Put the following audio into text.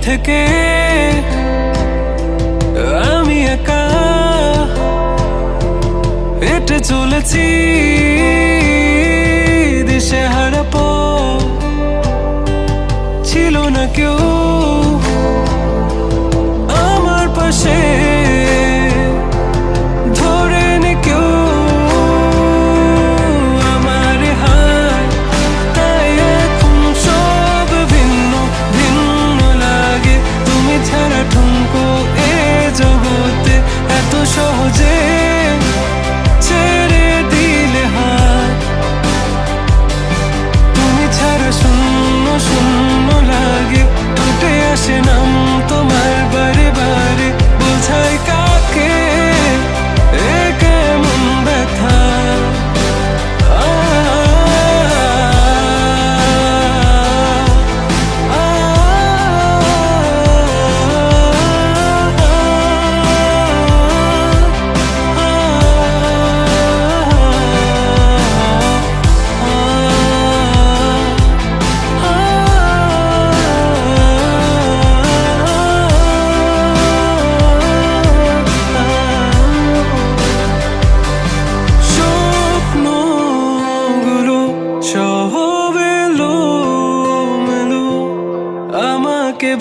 থেকে আমি একা হেঁটে চলেছি দিশেহারা পথ, ছিল না কেউ আমার পাশে ধরে নে কেউ আমার হাত, তাই এখন সব ভিন্ন ভিন্ন লাগে। তুমি ছাড়া ঠুনকো এ জগতে এত সহজে ছেড়ে দিলে হাত, তুমি ছাড়া শূন্য শূন্য লাগে। টুটে আসে নাম তোমার বারে বারে, বোঝাই কাকে এ কেমন ব্যথা। সব এলোমেলো আমাকে